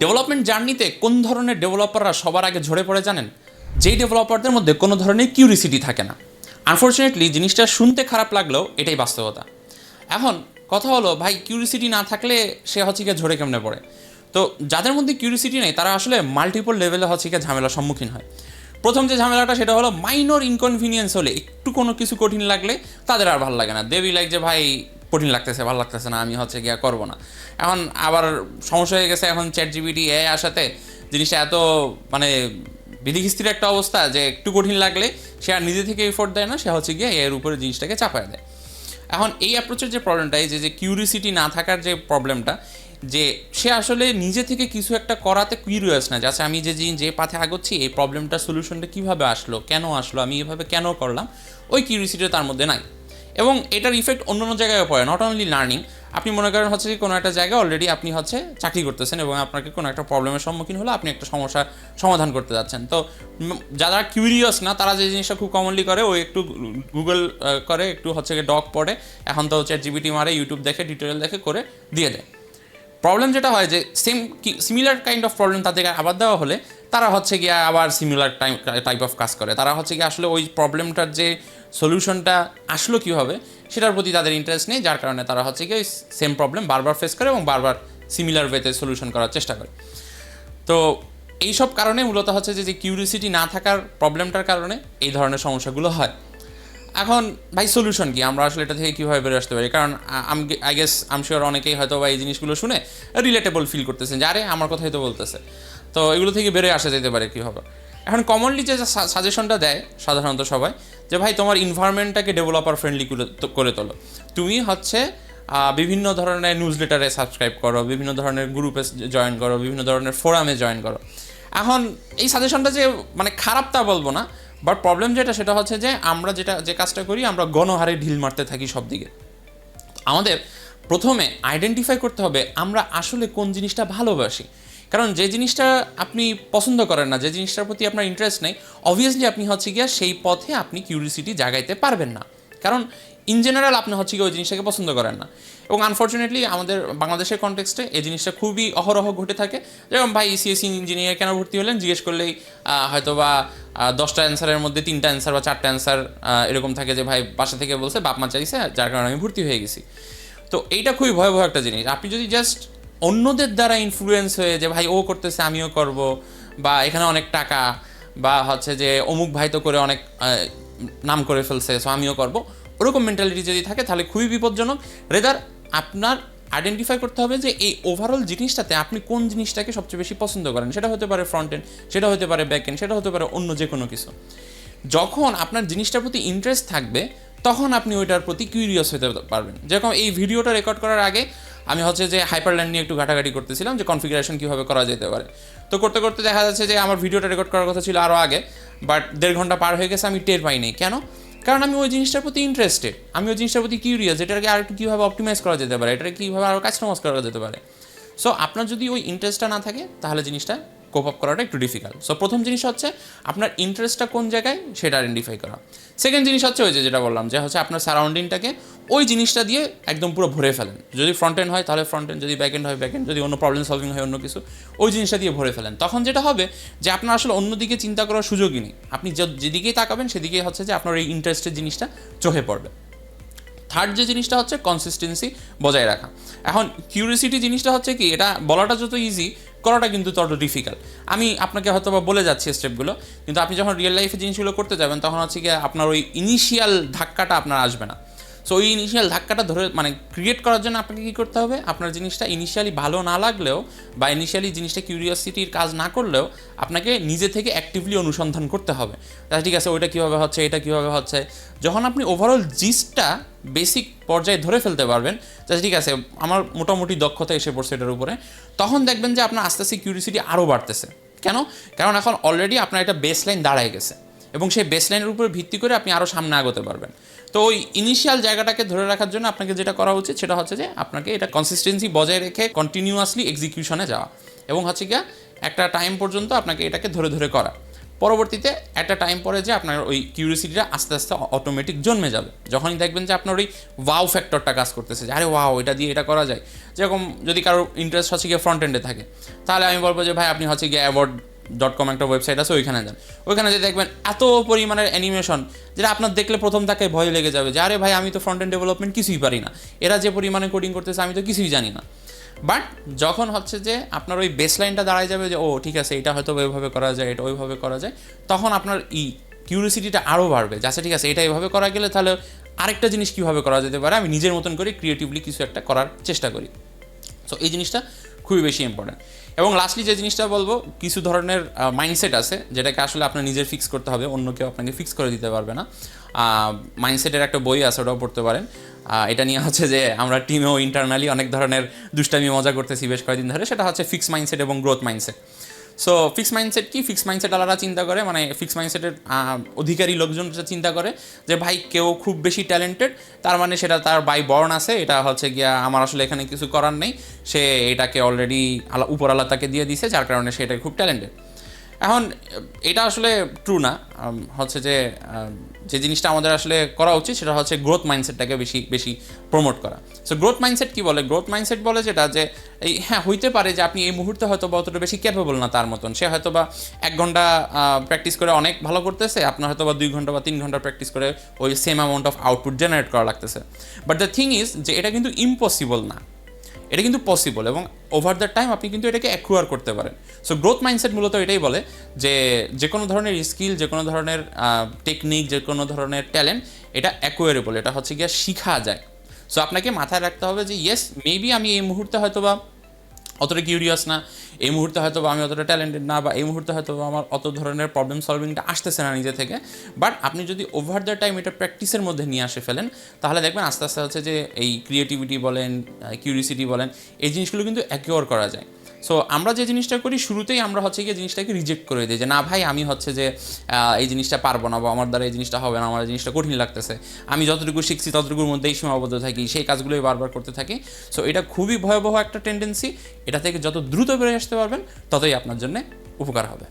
Development জার্নিতে কোন ধরনের ডেভেলপাররা সবার আগে ঝরে পড়ে জানেন? যেই ডেভেলপারদের মধ্যে কোনো ধরনের কিউরিসিটি থাকে না। আনফর্চুনেটলি জিনিসটা শুনতে খারাপ লাগলেও এটাই বাস্তবতা। এখন কথা হলো ভাই, কিউরিসিটি না থাকলে সে হচ্ছে গিয়ে ঝরে কেমনে পড়ে? তো যাদের মধ্যে কিউরিসিটি নেই তারা আসলে মাল্টিপল লেভেলে হচ্ছে গিয়ে ঝামেলার সম্মুখীন হয়। প্রথম যে ঝামেলাটা সেটা হলো মাইনর ইনকনভিনিয়েন্স হলে, একটু কোনো কিছু কঠিন লাগলে তাদের আর ভালো লাগে না। দেবী লাইক যে ভাই কঠিন লাগতেছে, ভালো লাগতেছে না, আমি হচ্ছে গিয়া করবো না। এখন আবার সমস্যা হয়ে গেছে এখন চ্যাট জিপিটি এ আসাতে জিনিসটা এত মানে বিধিখিস্তির একটা অবস্থা যে একটু কঠিন লাগলে সে আর নিজে থেকে এফোর্ট দেয় না, সে হচ্ছে গিয়ে এর উপরে জিনিসটাকে চাপায় দেয়। এখন এই অ্যাপ্রোচের যে প্রবলেমটা, এই যে কিউরিসিটি না থাকার যে প্রবলেমটা, যে সে আসলে নিজে থেকে কিছু একটা করাতে কিউরিয়াস না, যে আচ্ছা আমি যে পাথে আgoচ্ছি এই প্রবলেমটার সলিউশনটা কীভাবে আসলো, কেন আসলো, আমি এভাবে কেন করলাম, ওই কিউরিসিটিটা তার মধ্যে নাই। এবং এটার ইফেক্ট অন্য অন্য জায়গায় পড়ে, নট অনলি লার্নিং। আপনি মনে করেন হচ্ছে কি কোনো একটা জায়গায় অলরেডি আপনি হচ্ছে চাকরি করতেছেন এবং আপনাকে কোনো একটা প্রবলেমের সম্মুখীন হলো, আপনি একটা সমস্যার সমাধান করতে যাচ্ছেন। তো যারা কিউরিয়াস না তারা যে জিনিসটা খুব কমনলি করে, ওই একটু গুগল করে, একটু হচ্ছে গিয়ে ডক পড়ে, এখন তো চ্যাট জিপিটি মারে, ইউটিউব দেখে, টিউটোরিয়াল দেখে করে দিয়ে দেয়। প্রবলেম যেটা হয় যে সিমিলার কাইন্ড অফ প্রবলেম তাদেরকে আবার দেওয়া হলে তারা হচ্ছে গিয়ে আবার সিমিলার টাইপ অফ কাজ করে। তারা হচ্ছে গিয়ে আসলে ওই প্রবলেমটার যে সলিউশনটা আসলো কীভাবে সেটার প্রতি তাদের ইন্টারেস্ট নেই, যার কারণে তারা হচ্ছে গিয়ে সেম প্রবলেম বারবার ফেস করে এবং বারবার সিমিলার ওয়েতে সলিউশন করার চেষ্টা করে। তো এইসব কারণে মূলত হচ্ছে যে কিউরিসিটি না থাকার প্রবলেমটার কারণে এই ধরনের সমস্যাগুলো হয়। এখন ভাই সলিউশন কি, আমরা আসলে এটা থেকে কীভাবে বেরোয় আসতে পারি? কারণ আই গেস আম শিওর অনেকেই হয়তো বা এই জিনিসগুলো শুনে রিলেটেবল ফিল করতেছেন যে আরে আমার কথাই তো বলতেছে। তো এগুলো থেকে বেরোয় আসা যেতে পারে কীভাবে? এখন কমনলি যে সাজেশনটা দেয় সাধারণত সবাই, যে ভাই তোমার ইনভায়রনমেন্টটাকে ডেভেলপার ফ্রেন্ডলি করে তোলো। তুমি হচ্ছে বিভিন্ন ধরনের নিউজ লেটারে সাবস্ক্রাইব করো, বিভিন্ন ধরনের গ্রুপে জয়েন করো, বিভিন্ন ধরনের ফোরামে জয়েন করো। এখন এই সাজেশনটা যে মানে খারাপ তা বলবো না, বাট প্রবলেম যেটা সেটা হচ্ছে যে আমরা যে কাজটা করি, আমরা গণহারে ঢিল মারতে থাকি সব দিকে। আমাদের প্রথমে আইডেন্টিফাই করতে হবে আমরা আসলে কোন জিনিসটা ভালোবাসি। কারণ যে জিনিসটা আপনি পছন্দ করেন না, যে জিনিসটার প্রতি আপনার ইন্টারেস্ট নেই, অবভিয়াসলি আপনি হচ্ছে গিয়া সেই পথে আপনি কিউরিসিটি জাগাইতে পারবেন না। কারণ ইন জেনারেল আপনি হচ্ছে গিয়ে ওই জিনিসটাকে পছন্দ করেন না। এবং আনফর্চুনেটলি আমাদের বাংলাদেশের কনটেক্সটে এই জিনিসটা খুবই অহরহ ঘটে থাকে। যেমন ভাই সিএসসি ইঞ্জিনিয়ার কেন ভর্তি হলেন জিজ্ঞেস করলেই হয়তো বা 10টা অ্যান্সারের মধ্যে 3টা অ্যান্সার বা 4টা অ্যান্সার এরকম থাকে যে ভাই বাসা থেকে বলছে, বাপ মা চাইছে, যার কারণে আমি ভর্তি হয়ে গেছি। তো এইটা খুবই ভয়াবহ একটা জিনিস। আপনি যদি জাস্ট অন্যদের দ্বারা ইনফ্লুয়েন্স হয়ে যে ভাই ও করতেছে আমিও করব, বা এখানে অনেক টাকা, বা হচ্ছে যে অমুক ভাই তো করে অনেক নাম করে ফেলছে সো আমিও করব, ওরকম মেন্টালিটি যদি থাকে তাহলে খুবই বিপজ্জনক। রেদার আপনার আইডেন্টিফাই করতে হবে যে এই ওভারঅল জিনিসটাতে আপনি কোন জিনিসটাকে সবচেয়ে বেশি পছন্দ করেন। সেটা হতে পারে ফ্রন্ট এন্ড, সেটা হতে পারে ব্যাক এন্ড, সেটা হতে পারে অন্য যে কোনো কিছু। যখন আপনার জিনিসটার প্রতি ইন্টারেস্ট থাকবে তখন আপনি ওইটার প্রতি কিউরিয়াস হতে পারবেন। যেরকম এই ভিডিওটা রেকর্ড করার আগে আমি হচ্ছে যে হাইপারল্যান্ড নিয়ে একটু ঘাটাঘাটি করতেছিলাম যে কনফিগারেশন কীভাবে করা যেতে পারে। তো করতে করতে দেখা যাচ্ছে যে আমার ভিডিওটা রেকর্ড করার কথা ছিল আরও আগে, বাট 1.5 ঘন্টা পার হয়ে গেছে, আমি টের পাইনি। কেন? কারণ আমি ওই জিনিসটার প্রতি ইন্টারেস্টেড, আমি ওই জিনিসটার প্রতি কিউরিয়াস, এটাকে আর একটু কীভাবে অপটিমাইজ করা যেতে পারে, এটাকে কীভাবে আরও কাস্টমাইজ করা যেতে পারে। সো আপনার যদি ওই ইন্টারেস্টটা না থাকে তাহলে জিনিসটা কোপ আপ করাটা একটু ডিফিকাল্ট। সো প্রথম জিনিস হচ্ছে আপনার ইন্টারেস্টটা কোন জায়গায় সেটা আইডেন্টিফাই করা। সেকেন্ড জিনিস হচ্ছে ওই যেটা বললাম যে হচ্ছে আপনার সারাউন্ডিংটাকে ওই জিনিসটা দিয়ে একদম পুরো ভরে ফেলেন। যদি ফ্রন্ট এন্ড হয় তাহলে ফ্রন্ট এন্ড, যদি ব্যাক এন্ড হয় ব্যাক এন্ড, যদি অন্য প্রবলেম সলভিং হয় অন্য কিছু, ওই জিনিসটা দিয়ে ভরে ফেলেন। তখন যেটা হবে যে আপনার আসলে অন্যদিকে চিন্তা করার সুযোগই নেই। আপনি যেদিকেই তাকাবেন সেদিকেই হচ্ছে যে আপনার এই ইন্টারেস্টের জিনিসটা চোখে পড়বে। থার্ড যে জিনিসটা হচ্ছে কনসিস্টেন্সি বজায় রাখা। এখন কিউরিসিটি জিনিসটা হচ্ছে কি, এটা বলাটা যত ইজি করাটা কিন্তু তত ডিফিকাল্ট। আমি আপনাকে হয়তো বা বলে যাচ্ছি স্টেপগুলো, কিন্তু আপনি যখন রিয়েল লাইফে জিনিসগুলো করতে যাবেন তখন হচ্ছে কি আপনার ওই ইনিশিয়াল ধাক্কাটা আপনার আসবে না। সো ওই ইনিশিয়াল ধাক্কাটা ধরে মানে ক্রিয়েট করার জন্য আপনাকে কী করতে হবে, আপনার জিনিসটা ইনিশিয়ালি ভালো না লাগলেও বা ইনিশিয়ালি জিনিসটা কিউরিয়াসিটির কাজ না করলেও আপনাকে নিজে থেকে অ্যাক্টিভলি অনুসন্ধান করতে হবে। আচ্ছা ঠিক আছে, ওইটা কীভাবে হচ্ছে, এটা কীভাবে হচ্ছে। যখন আপনি ওভারঅল জিসটা বেসিক পর্যায়ে ধরে ফেলতে পারবেন, আচ্ছা ঠিক আছে আমার মোটামুটি দক্ষতা এসে পড়ছে এটার উপরে, তখন দেখবেন যে আপনার আস্তে আস্তে কিউরিয়াসিটি আরও বাড়তেছে। কেন? কারণ এখন অলরেডি আপনার একটা বেস লাইন দাঁড়ায় গেছে এবং সেই বেস লাইনের উপরে ভিত্তি করে আপনি আরও সামনে আগাতে পারবেন। তো ওই ইনিশিয়াল জায়গাটাকে ধরে রাখার জন্য আপনাকে যেটা করা উচিত সেটা হচ্ছে যে আপনাকে এটা কনসিস্টেন্সি বজায় রেখে কন্টিনিউয়াসলি এক্সিকিউশনে যাওয়া এবং হচ্ছে গিয়া একটা টাইম পর্যন্ত আপনাকে এটাকে ধরে ধরে করা। পরবর্তীতে একটা টাইম পরে যে আপনার ওই কিউরিসিটিটা আস্তে আস্তে অটোমেটিক জন্মে যাবে। যখনই দেখবেন যে আপনার ওই ওয়াও ফ্যাক্টরটা কাজ করতেছে, যে আরে ওয়াও এটা দিয়ে এটা করা যায়। যেরকম যদি কারোর ইন্টারেস্ট হচ্ছে গিয়ে ফ্রন্ট এন্ডে থাকে, তাহলে আমি বলবো যে ভাই আপনি হচ্ছে গিয়ে অ্যাওয়ার্ড.com একটা ওয়েবসাইট আছে, ওইখানে যান। ওইখানে যে দেখবেন এত পরিমাণের অ্যানিমেশন, যেটা আপনার দেখলে প্রথম তাকে ভয় লেগে যাবে যে আরে ভাই আমি তো ফ্রন্ট এন্ড ডেভেলপমেন্ট কিছুই পারি না, এরা যে পরিমাণে কোডিং করতেছে আমি তো কিছুই জানি না। বাট যখন হচ্ছে যে আপনার ওই বেসলাইনটা দাঁড়ায় যাবে যে ও ঠিক আছে এটা হয়তো ওইভাবে করা যায়, এটা ওইভাবে করা যায়, তখন আপনার কিউরিসিটিটা আরও বাড়বে যে আচ্ছা ঠিক আছে এটা এইভাবে করা গেলে তাহলে আরেকটা জিনিস কীভাবে করা যেতে পারে, আমি নিজের মতন করে ক্রিয়েটিভলি কিছু একটা করার চেষ্টা করি। সো এই জিনিসটা খুবই বেশি ইম্পর্ট্যান্ট। এবং লাস্টলি যে জিনিসটা বলবো, কিছু ধরনের মাইন্ডসেট আছে যেটাকে আসলে আপনার নিজের ফিক্স করতে হবে, অন্য কেউ আপনাকে ফিক্স করে দিতে পারবে না। মাইন্ডসেটের একটা বই আছে, ওটাও পড়তে পারেন। এটা নিয়ে হচ্ছে যে আমরা টিমেও ইন্টারনালি অনেক ধরনের দুষ্টামি মজা করতেছি বেশ কয়েকদিন ধরে, সেটা হচ্ছে ফিক্স মাইন্ডসেট এবং growth mindset. So fix mindset কি? ফিক্স মাইন্ডসেট আলাদা চিন্তা করে, মানে ফিক্স মাইন্ডসেটের অধিকারী লোকজন চিন্তা করে যে ভাই কেউ খুব বেশি ট্যালেন্টেড, তার মানে সেটা তার বাই বর্ন আছে, এটা হচ্ছে গিয়া আমার আসলে এখানে কিছু করার নেই, সে এটাকে অলরেডি উপরওয়ালা তাকে দিয়ে দিছে, যার কারণে সে এটা খুব ট্যালেন্টেড। এখন এটা আসলে ট্রু না। হচ্ছে যে যে জিনিসটা আমাদের আসলে করা উচিত সেটা হচ্ছে গ্রোথ মাইন্ডসেটটাকে বেশি বেশি প্রমোট করা। সো গ্রোথ মাইন্ডসেট কী বলে? গ্রোথ মাইন্ডসেট বলে যেটা যে এই হ্যাঁ হইতে পারে যে আপনি এই মুহূর্তে হয়তো বা অতটা বেশি ক্যাপেবল না তার মতন, সে হয়তো বা 1 ঘন্টা প্র্যাকটিস করে অনেক ভালো করতেছে, আপনার হয়তো বা 2 ঘন্টা বা 3 ঘন্টা প্র্যাকটিস করে ওই same amount of output generate করা লাগতেছে। বাট দ্য থিং ইজ যে এটা কিন্তু ইম্পসিবল না, এটা কিন্তু পসিবল, এবং ওভার দ্য টাইম আপনি কিন্তু এটাকে অ্যাকুয়ার করতে পারেন। সো গ্রোথ মাইন্ডসেট মূলত এটাই বলে যে যে কোনো ধরনের স্কিল, যে কোনো ধরনের টেকনিক, যে কোনো ধরনের ট্যালেন্ট, এটা অ্যাকুয়ারেবল, এটা হচ্ছে গিয়ে শিখা যায়। সো আপনাকে মাথায় রাখতে হবে যে ইয়েস মেবি আমি এই মুহূর্তে হয়তো বা অতটা কিউরিয়াস না, এই মুহূর্তে হয়তো বা আমি অতটা ট্যালেন্টেড না, বা এই মুহূর্তে হয়তো আমার অত ধরনের প্রবলেম সলভিংটা আসতেছে না নিজে থেকে। বাট আপনি যদি ওভার দ্য টাইম এটা প্র্যাকটিসের মধ্যে নিয়ে আসে ফেলেন, তাহলে দেখবেন আস্তে আস্তে হচ্ছে যে এই ক্রিয়েটিভিটি বলেন, কিউরিসিটি বলেন, এই জিনিসগুলো কিন্তু অ্যাকিওর করা যায়। সো আমরা যে জিনিসটা করি শুরুতেই আমরা হচ্ছে গিয়ে জিনিসটাকে রিজেক্ট করে দিই যে না ভাই আমি হচ্ছে যে এই জিনিসটা পারবো না, বা আমার দ্বারা এই জিনিসটা হবে না, আমার এই জিনিসটা কঠিন লাগতেছে, আমি যতটুকু শিখছি ততটুকুর মধ্যেই সীমাবদ্ধ থাকি, সেই কাজগুলোই বারবার করতে থাকি। সো এটা খুবই ভয়াবহ একটা টেন্ডেন্সি, এটা থেকে যত দ্রুত বেরিয়ে আসতে পারবেন ততই আপনার জন্য উপকার হবে।